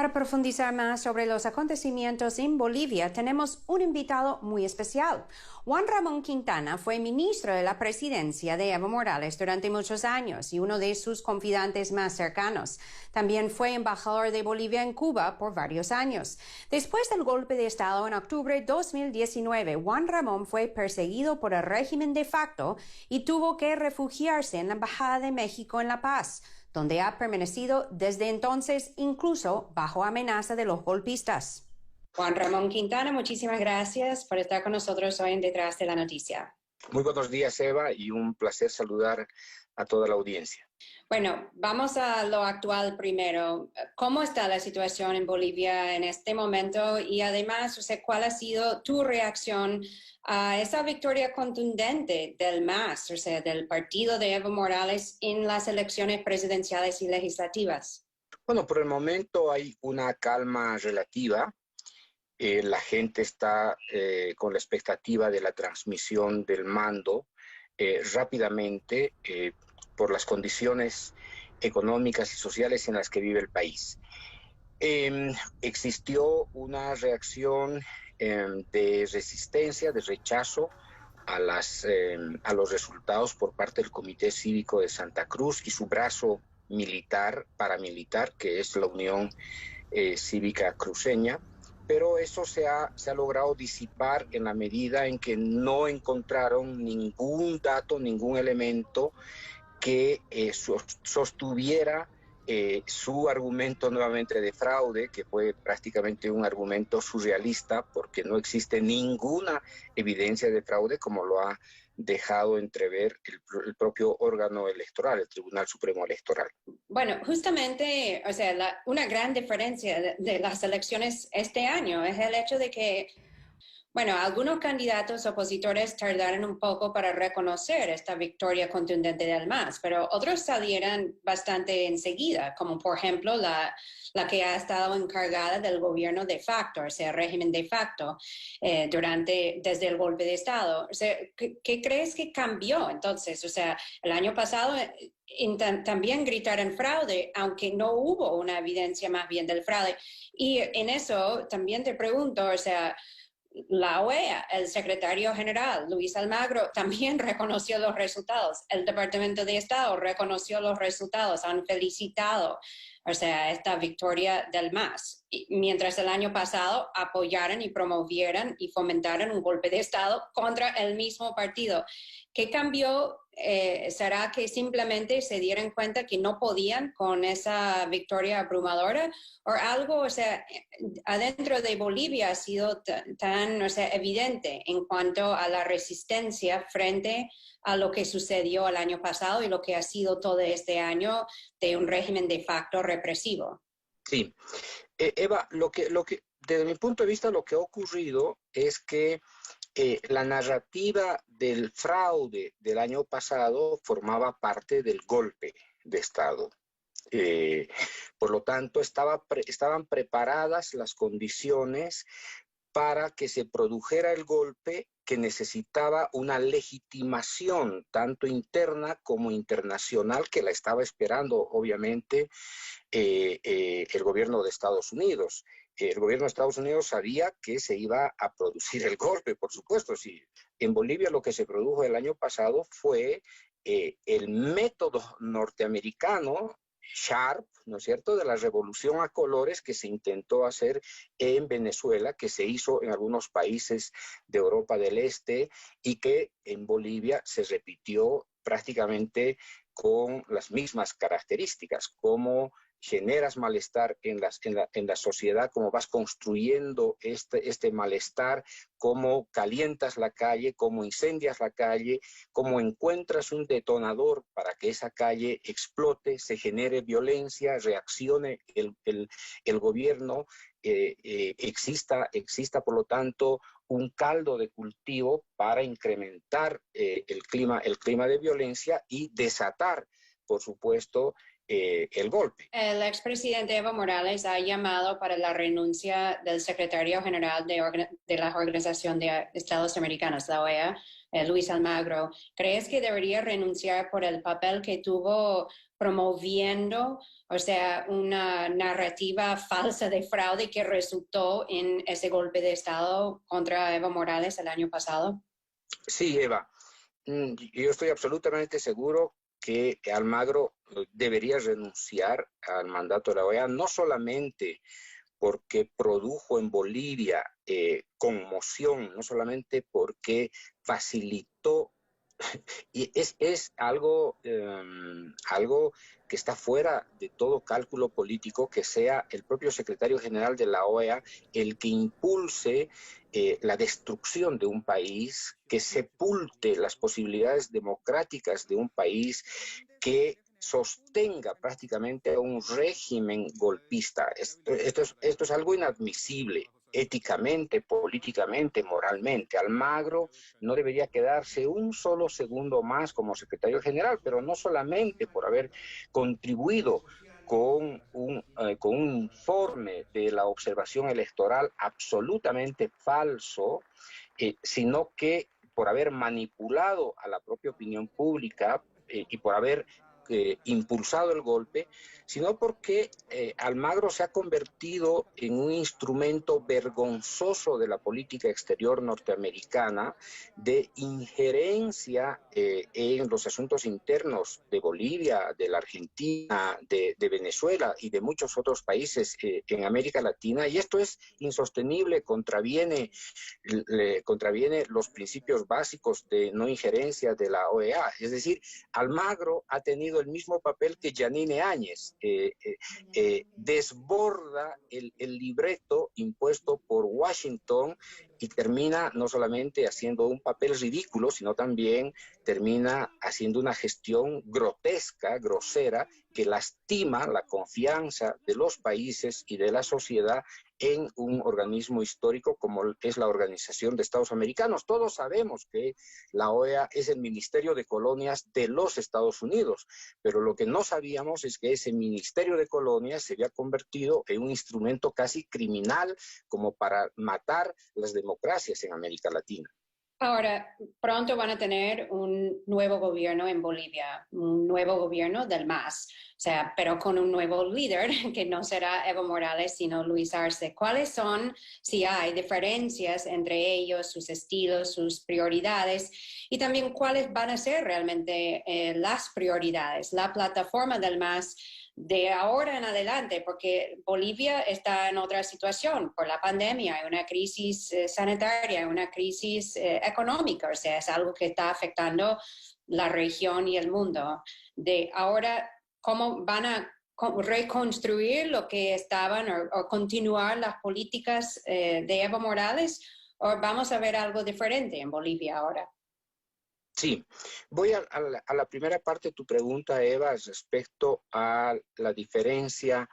Para profundizar más sobre los acontecimientos en Bolivia, tenemos un invitado muy especial. Juan Ramón Quintana fue ministro de la presidencia de Evo Morales durante muchos años y uno de sus confidentes más cercanos. También fue embajador de Bolivia en Cuba por varios años. Después del golpe de Estado en octubre de 2019, Juan Ramón fue perseguido por el régimen de facto y tuvo que refugiarse en la Embajada de México en La Paz, donde ha permanecido desde entonces, incluso bajo amenaza de los golpistas. Juan Ramón Quintana, muchísimas gracias por estar con nosotros hoy en Detrás de la Noticia. Muy buenos días, Eva, y un placer saludar a toda la audiencia. Bueno, vamos a lo actual primero. ¿Cómo está la situación en Bolivia en este momento? Y además, ¿cuál ha sido tu reacción a esa victoria contundente del MAS, del partido de Evo Morales en las elecciones presidenciales y legislativas? Bueno, por el momento hay una calma relativa. La gente está con la expectativa de la transmisión del mando rápidamente por las condiciones económicas y sociales en las que vive el país. Existió una reacción de resistencia, de rechazo a los resultados por parte del Comité Cívico de Santa Cruz y su brazo paramilitar, que es la Unión Cívica Cruceña, pero eso se ha logrado disipar en la medida en que no encontraron ningún dato, ningún elemento que sostuviera su argumento nuevamente de fraude, que fue prácticamente un argumento surrealista, porque no existe ninguna evidencia de fraude, como lo ha dejado entrever el propio órgano electoral, el Tribunal Supremo Electoral. Bueno, justamente, una gran diferencia de las elecciones este año es el hecho de que, algunos candidatos opositores tardaron un poco para reconocer esta victoria contundente del MAS, pero otros salieron bastante enseguida, como por ejemplo la que ha estado encargada del gobierno de facto, régimen de facto, desde el golpe de Estado. ¿Qué crees que cambió entonces? El año pasado también gritaron fraude, aunque no hubo una evidencia más bien del fraude. Y en eso también te pregunto, la OEA, el secretario general, Luis Almagro, también reconoció los resultados. El Departamento de Estado reconoció los resultados, han felicitado, esta victoria del MAS. Mientras el año pasado apoyaron y promovieron y fomentaron un golpe de Estado contra el mismo partido. ¿Qué cambió? ¿Será que simplemente se dieron cuenta que no podían con esa victoria abrumadora? ¿O algo, adentro de Bolivia ha sido tan evidente en cuanto a la resistencia frente a lo que sucedió el año pasado y lo que ha sido todo este año de un régimen de facto represivo? Sí. Eva, desde mi punto de vista, lo que ha ocurrido es que la narrativa del fraude del año pasado formaba parte del golpe de Estado. Por lo tanto, estaban preparadas las condiciones para que se produjera el golpe, que necesitaba una legitimación tanto interna como internacional, que la estaba esperando obviamente el gobierno de Estados Unidos. El gobierno de Estados Unidos sabía que se iba a producir el golpe, por supuesto. Sí. En Bolivia lo que se produjo el año pasado fue el método norteamericano, Sharp, ¿no es cierto?, de la revolución a colores que se intentó hacer en Venezuela, que se hizo en algunos países de Europa del Este y que en Bolivia se repitió prácticamente con las mismas características, como generas malestar en la sociedad, cómo vas construyendo este malestar, cómo calientas la calle, cómo incendias la calle, cómo encuentras un detonador para que esa calle explote, se genere violencia, reaccione el gobierno, exista por lo tanto un caldo de cultivo para incrementar el clima de violencia y desatar, por supuesto, el golpe. El expresidente Evo Morales ha llamado para la renuncia del secretario general de la Organización de Estados Americanos, la OEA, Luis Almagro. ¿Crees que debería renunciar por el papel que tuvo promoviendo, o sea, una narrativa falsa de fraude que resultó en ese golpe de Estado contra Evo Morales el año pasado? Sí, Eva, yo estoy absolutamente seguro que Almagro debería renunciar al mandato de la OEA, no solamente porque produjo en Bolivia conmoción, no solamente porque facilitó, y es algo, algo que está fuera de todo cálculo político, que sea el propio secretario general de la OEA el que impulse la destrucción de un país, que sepulte las posibilidades democráticas de un país, que sostenga prácticamente a un régimen golpista. Esto es algo inadmisible éticamente, políticamente, moralmente. Almagro no debería quedarse un solo segundo más como secretario general, pero no solamente por haber contribuido con un informe de la observación electoral absolutamente falso, sino que por haber manipulado a la propia opinión pública y por haber impulsado el golpe, sino porque Almagro se ha convertido en un instrumento vergonzoso de la política exterior norteamericana, de injerencia en los asuntos internos de Bolivia, de la Argentina, de Venezuela y de muchos otros países en América Latina, y esto es insostenible, contraviene los principios básicos de no injerencia de la OEA. Es decir, Almagro ha tenido el mismo papel que Yanine Áñez, desborda el libreto impuesto por Washington y termina no solamente haciendo un papel ridículo, sino también termina haciendo una gestión grotesca, grosera, que lastima la confianza de los países y de la sociedad en un organismo histórico como es la Organización de Estados Americanos. Todos sabemos que la OEA es el Ministerio de Colonias de los Estados Unidos, pero lo que no sabíamos es que ese Ministerio de Colonias se había convertido en un instrumento casi criminal como para matar las democracias en América Latina. Ahora, pronto van a tener un nuevo gobierno en Bolivia, un nuevo gobierno del MAS, o sea, pero con un nuevo líder que no será Evo Morales, sino Luis Arce. ¿Cuáles son, si hay diferencias entre ellos, sus estilos, sus prioridades, y también cuáles van a ser realmente las prioridades, la plataforma del MAS de ahora en adelante, porque Bolivia está en otra situación por la pandemia, hay una crisis sanitaria, hay una crisis económica, o sea, es algo que está afectando la región y el mundo. De ahora, ¿cómo van a reconstruir lo que estaban o continuar las políticas de Evo Morales? ¿O vamos a ver algo diferente en Bolivia ahora? Sí, voy a la primera parte de tu pregunta, Eva, respecto a la diferencia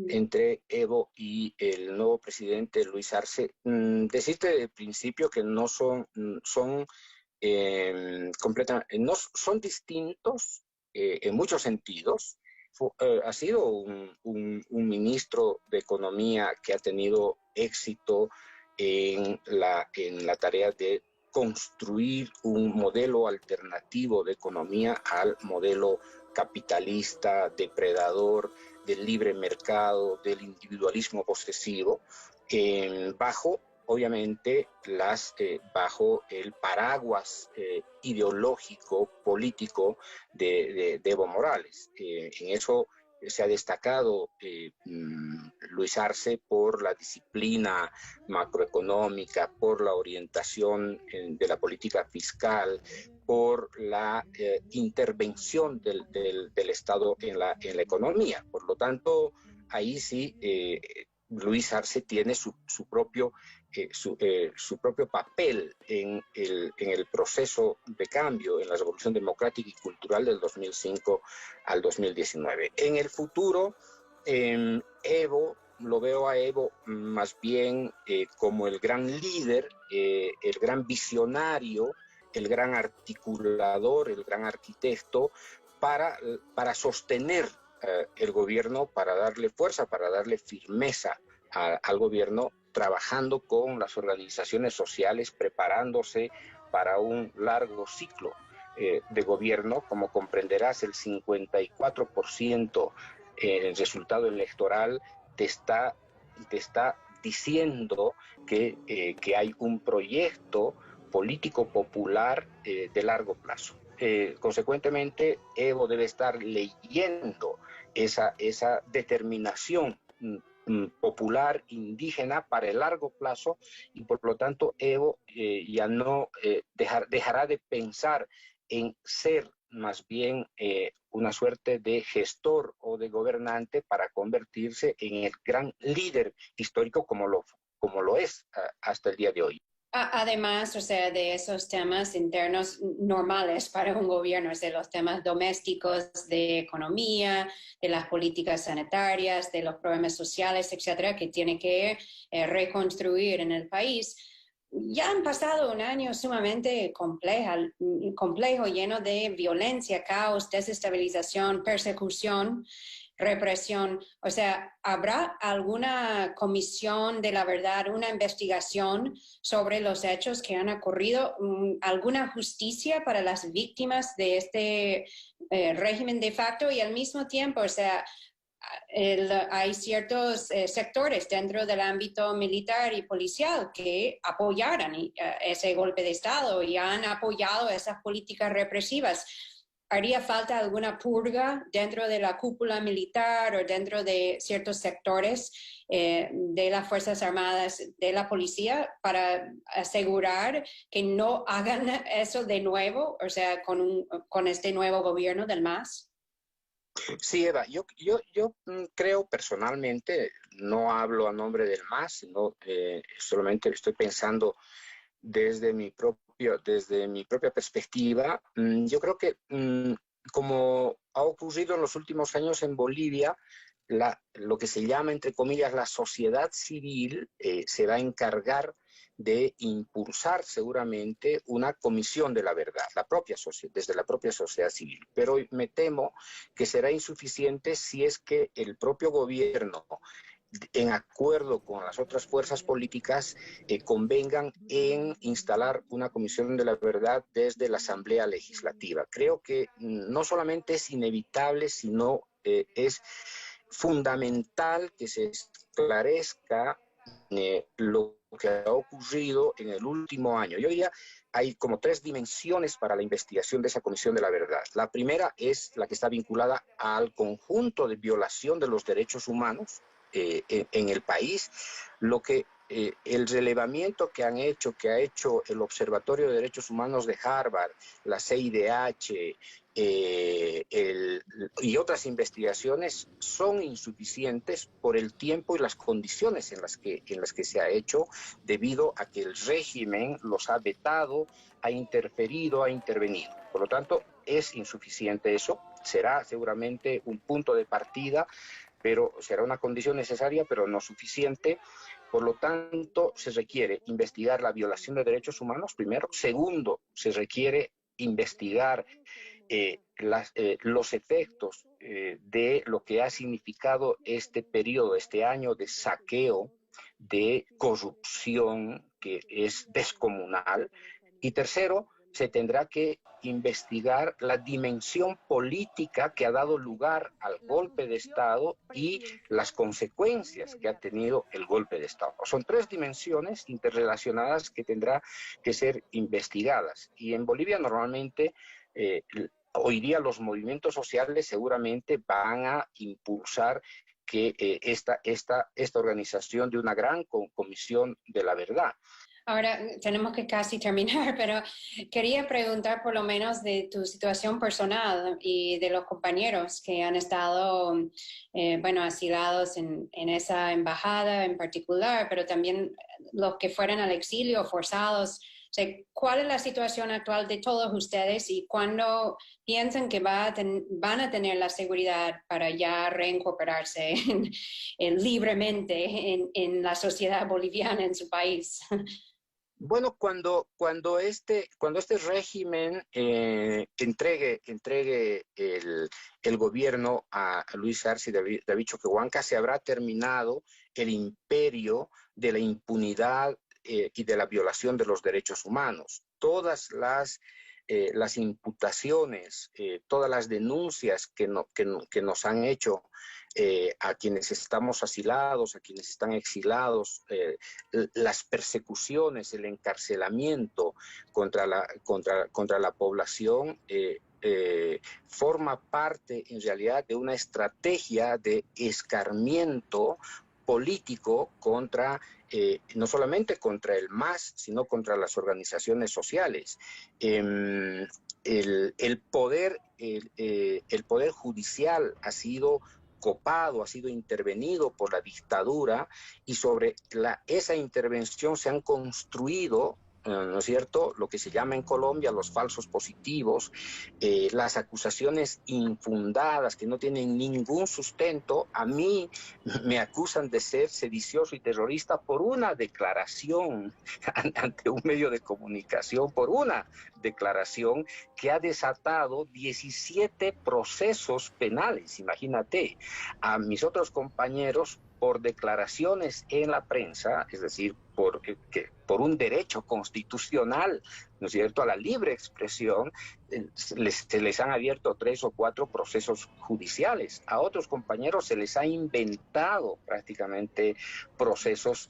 entre Evo y el nuevo presidente Luis Arce. Decirte de principio que no son completamente, no son distintos en muchos sentidos. Ha sido un ministro de Economía que ha tenido éxito en la tarea de construir un modelo alternativo de economía al modelo capitalista, depredador, del libre mercado, del individualismo posesivo, bajo, obviamente, bajo el paraguas ideológico, político de Evo Morales. En eso se ha destacado Luis Arce por la disciplina macroeconómica, por la orientación de la política fiscal, por la intervención del Estado en la economía. Por lo tanto, ahí sí Luis Arce tiene su propio papel en el proceso de cambio, en la revolución democrática y cultural del 2005 al 2019. En el futuro, lo veo a Evo más bien como el gran líder, el gran visionario, el gran articulador, el gran arquitecto para sostener el gobierno, para darle fuerza, para darle firmeza al gobierno, trabajando con las organizaciones sociales, preparándose para un largo ciclo de gobierno. Como comprenderás, el 54% el resultado electoral te está diciendo que hay un proyecto político popular de largo plazo. Consecuentemente, Evo debe estar leyendo esa determinación popular indígena para el largo plazo, y por lo tanto Evo ya no dejará de pensar en ser más bien una suerte de gestor o de gobernante para convertirse en el gran líder histórico como lo es hasta el día de hoy. Además, o sea, de esos temas internos normales para un gobierno, de los temas domésticos, de economía, de las políticas sanitarias, de los problemas sociales, etcétera, que tiene que reconstruir en el país. Ya han pasado un año sumamente complejo, lleno de violencia, caos, desestabilización, persecución, represión. O sea, ¿habrá alguna comisión de la verdad, una investigación sobre los hechos que han ocurrido? ¿Alguna justicia para las víctimas de este régimen de facto? Y al mismo tiempo, o sea, hay ciertos sectores dentro del ámbito militar y policial que apoyaron ese golpe de Estado y han apoyado esas políticas represivas. ¿Haría falta alguna purga dentro de la cúpula militar o dentro de ciertos sectores de las Fuerzas Armadas, de la policía, para asegurar que no hagan eso de nuevo, o sea, con este nuevo gobierno del MAS? Sí, Eva, yo creo personalmente, no hablo a nombre del MAS, sino solamente estoy pensando desde mi propia perspectiva. Yo creo que, como ha ocurrido en los últimos años en Bolivia, lo que se llama, entre comillas, la sociedad civil se va a encargar de impulsar seguramente una comisión de la verdad, desde la propia sociedad civil. Pero me temo que será insuficiente si es que el propio gobierno, en acuerdo con las otras fuerzas políticas, convengan en instalar una comisión de la verdad desde la Asamblea Legislativa. Creo que no solamente es inevitable, sino es fundamental que se esclarezca lo que ha ocurrido en el último año. Yo diría, hay como tres dimensiones para la investigación de esa Comisión de la Verdad. La primera es la que está vinculada al conjunto de violación de los derechos humanos en el país, lo que el relevamiento que ha hecho el Observatorio de Derechos Humanos de Harvard, la CIDH, y otras investigaciones son insuficientes por el tiempo y las condiciones en las que se ha hecho, debido a que el régimen los ha vetado, ha interferido, ha intervenido. Por lo tanto, es insuficiente eso. Será seguramente un punto de partida, pero será una condición necesaria, pero no suficiente. Por lo tanto, se requiere investigar la violación de derechos humanos, primero. Segundo, se requiere investigar los efectos de lo que ha significado este periodo, este año de saqueo, de corrupción que es descomunal. Y tercero, se tendrá que investigar la dimensión política que ha dado lugar al golpe de Estado y las consecuencias que ha tenido el golpe de Estado. Son tres dimensiones interrelacionadas que tendrá que ser investigadas. Y en Bolivia normalmente, hoy día los movimientos sociales seguramente van a impulsar que esta organización de una gran comisión de la verdad. Ahora tenemos que casi terminar, pero quería preguntar por lo menos de tu situación personal y de los compañeros que han estado, bueno, asilados en esa embajada en particular, pero también los que fueron al exilio forzados. O sea, ¿cuál es la situación actual de todos ustedes y cuándo piensan que van a tener la seguridad para ya reincorporarse libremente en la sociedad boliviana en su país? Bueno, cuando este régimen entregue el gobierno a Luis Arce David Choquehuanca, se habrá terminado el imperio de la impunidad y de la violación de los derechos humanos. Todas las las imputaciones, todas las denuncias que nos han hecho a quienes estamos asilados, a quienes están exilados, las persecuciones, el encarcelamiento contra la población, forma parte en realidad de una estrategia de escarmiento político contra, no solamente contra el MAS, sino contra las organizaciones sociales. El poder judicial ha sido copado, ha sido intervenido por la dictadura, y sobre esa intervención se han construido, ¿no es cierto?, lo que se llama en Colombia los falsos positivos, las acusaciones infundadas que no tienen ningún sustento. A mí me acusan de ser sedicioso y terrorista por una declaración ante un medio de comunicación, por una declaración que ha desatado 17 procesos penales, imagínate. A mis otros compañeros, por declaraciones en la prensa, es decir, por un derecho constitucional, ¿no es cierto?, a la libre expresión, se les han abierto 3 o 4 procesos judiciales. A otros compañeros se les ha inventado prácticamente procesos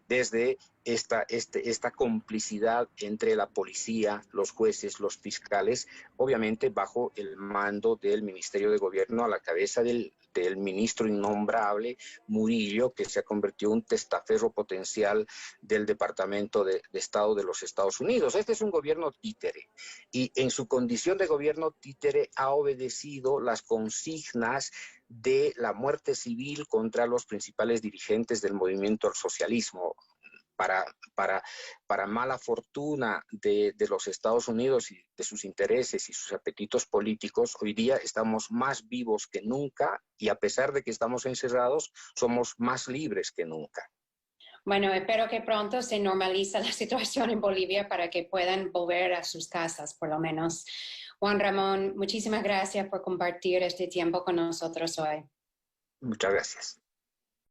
desde esta complicidad entre la policía, los jueces, los fiscales, obviamente bajo el mando del Ministerio de Gobierno, a la cabeza del ministro innombrable Murillo, que se ha convertido en un testaferro potencial del Departamento de Estado de los Estados Unidos. Este es un gobierno títere, y en su condición de gobierno títere ha obedecido las consignas de la muerte civil contra los principales dirigentes del movimiento al socialismo. Para mala fortuna de los Estados Unidos y de sus intereses y sus apetitos políticos, hoy día estamos más vivos que nunca, y a pesar de que estamos encerrados, somos más libres que nunca. Bueno, espero que pronto se normalice la situación en Bolivia para que puedan volver a sus casas, por lo menos. Juan Ramón, muchísimas gracias por compartir este tiempo con nosotros hoy. Muchas gracias.